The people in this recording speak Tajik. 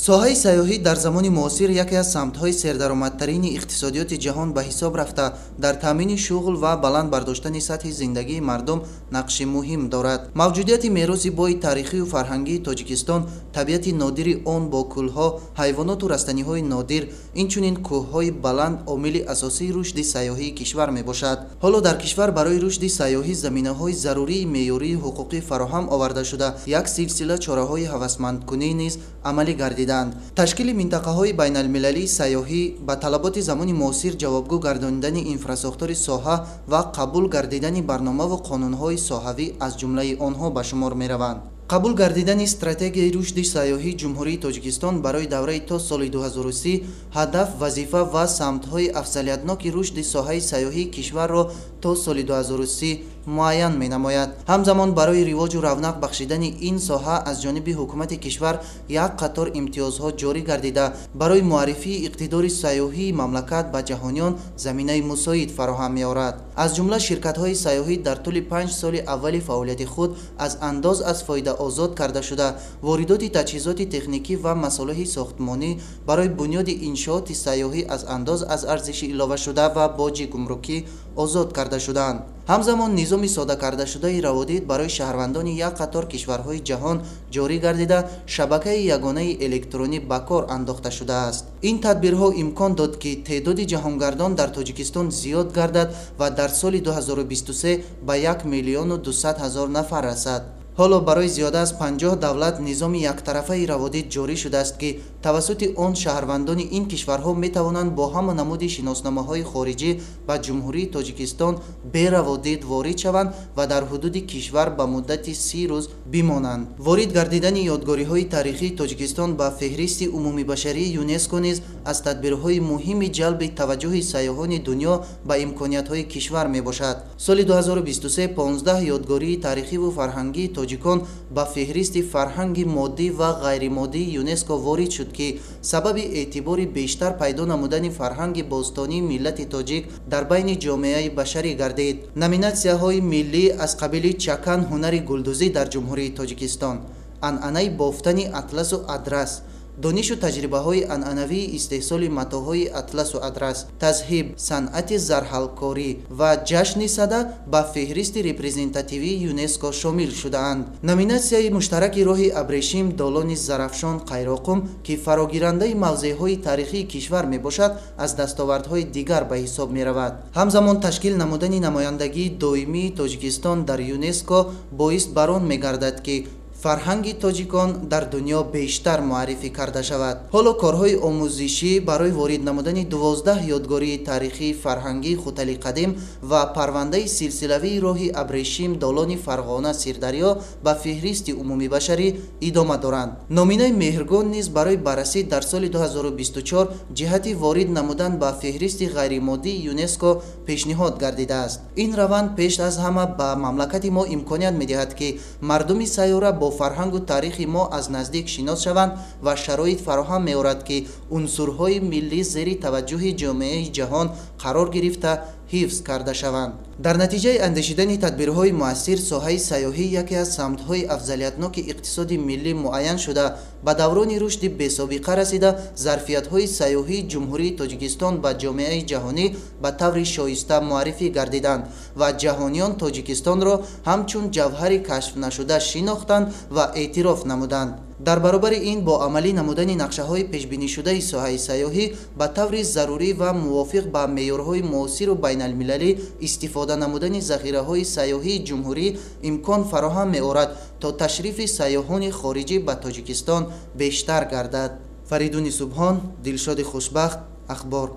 соҳаи сайёҳӣ дар замони муосир яке аз самтҳои сердаромадтарини иқтисодиёти ҷаҳон ба ҳисоб рафта, дар таъмини шуғл ва баланд бардоштани сатҳи зиндагии мардум нақши муҳим дорад. мавҷудияти мероси бои таърихию фарҳангии Тоҷикистон, табиати нодири он бо кӯлҳо, ҳайвоноту растаниҳои нодир, инчунин кӯҳҳои баланд омили асосии рушди сайёҳии кишвар мебошад. ҳоло дар кишвар барои рушди сайёҳӣ заминаҳои зарурии меъёрии ҳуқуқӣ фароҳам оварда шуда, як силсила чораҳои ҳавасмандкунӣ низ амалӣ гардиданд. ташкили минтақаҳои байналмилалии сайёҳӣ ба талаботи замони муосир ҷавобгӯ гардонидани инфрасохтори соҳа ва қабул гардидани барномаву қонунҳои соҳавӣ аз ҷумлаи онҳо ба шумор мераванд. қабул гардидани стратегияи рушди сайёҳии ҷумҳурии Тоҷикистон барои давраи то соли 2030 ҳадаф, вазифа ва самтҳои афзалиятноки рушди соҳаи сайёҳии кишварро то соли 2030 муайян менамояд. ҳамзамон барои ривоҷу равнақ бахшидани ин соҳа аз ҷониби ҳукумати кишвар як қатор имтиёзҳо ҷорӣ гардида, барои муаррифии иқтидори сайёҳии мамлакат ба ҷаҳониён заминаи мусоид фароҳам меорад. аз ҷумла ширкатҳои сайёҳӣ дар тӯли 5 соли аввали фаъолияти худ аз андоз аз фоида озод карда шуда, воридоти таҷҳизоти техникӣ ва масолиҳи сохтмонӣ барои бунёди иншооти сайёҳӣ аз андоз аз арзиши иловашуда ва боҷи гумрукӣ озод карда шуданд. ҳамзамон низоми содакардашудаи раводид барои шаҳрвандони як қатор кишварҳои ҷаҳон ҷорӣ гардида, шабакаи ягонаи электронӣ ба кор андохта шудааст. ин тадбирҳо имкон дод ки теъдоди ҷаҳонгардон дар Тоҷикистон зиёд гардад ва дар соли 2023 ба 1 миллиону 200 ҳазор нафар расад. ҳоло барои зиёда аз 50 давлат низоми яктарафаи раводид ҷорӣ шудааст ки тавассути он шаҳрвандони ин кишварҳо метавонанд бо ҳама намуди шиносномаҳои хориҷӣ ба ҷумҳурии Тоҷикистон бе раводид ворид шаванд ва дар ҳудуди кишвар ба муддати 30 рӯз бимонанд. ворид гардидани ёдгориҳои таърихии Тоҷикистон ба феҳристи умумибашарии ЮНЕСКО низ аз тадбирҳои муҳими ҷалби таваҷҷӯҳи сайёҳони дунё ба имкониятҳои кишвар мебошад. соли 2023 15 ёдгории таърихиву фарҳангии тоҷикон ба феҳристи фарҳанги моддӣ ва ғайримоддии ЮНЕСКО ворид шуд ки сабаби эътибори бештар пайдо намудани фарҳанги бостонии миллати тоҷик дар байни ҷомеаи башарӣ гардид. номинатсияҳои миллӣ аз қабили чакан ҳунари гулдузӣ дар ҷумҳурии Тоҷикистон, анъанаи бофтани атласу адрас, донишу таҷрибаҳои анъанавии истеҳсоли матоъҳои атласу адрас, тазҳиб, санъати зарҳалкорӣ ва ҷашни сада ба феҳристи репрезентативии ЮНЕСКО шомил шудаанд. номинатсияи муштараки роҳи абрешим Долони Зарафшон Қайроқум ки фарогирандаи мавзеъҳои таърихии кишвар мебошад, аз дастовардҳои дигар ба ҳисоб меравад. ҳамзамон ташкил намудани намояндагии доимии Тоҷикистон дар ЮНЕСКО боис бар он мегардад ки фарҳанги тоҷикон дар дунё бештар муаррифӣ карда шавад. ҳоло корҳои омӯзишӣ барои ворид намудани 12 ёдгории таърихии фарҳангии Хутали Қадим ва парвандаи силсилавии роҳи абрешим Долони Фарғона Сирдарё ба феҳристи умумибашарӣ идома доранд. номинаи меҳргон низ барои баррасӣ дар соли 2024 ҷиҳати ворид намудан ба феҳристи ғайримоддии ЮНЕСКО пешниҳод гардидааст. ин раванд пеш аз ҳама ба мамлакати мо имконият медиҳад ки мардуми сайёра бо фарҳангу таърихи мо аз наздик шинос шаванд ва шароит фароҳам меорад ки унсурҳои миллӣ зери таваҷҷӯҳи ҷомеаи ҷаҳон қарор гирифта ҳифз карда шаванд. дар натиҷаи андешидани тадбирҳои муассир, соҳаи сайёҳӣ яке аз самтҳои афзалиятноки иқтисоди миллӣ муайян шуда, ба даврони рушди бесобиқа расида, зарфиятҳои сайёҳии ҷумҳурии Тоҷикистон ба ҷомеаи ҷаҳонӣ ба таври шоиста муаррифӣ гардиданд ва ҷаҳониён Тоҷикистонро ҳамчун ҷавҳари кашфнашуда шинохтанд ва эътироф намуданд. дар баробари ин, бо амалӣ намудани нақшаҳои пешбинишудаи соҳаи сайёҳӣ ба таври зарурӣ ва мувофиқ ба меъёрҳои муосиру байналмилалӣ истифода намудани захираҳои сайёҳии ҷумҳурӣ имкон фароҳам меорад то ташрифи сайёҳони хориҷӣ ба Тоҷикистон бештар гардад. Фаридуни Субҳон, Дилшоди Хушбахт, Ахбор.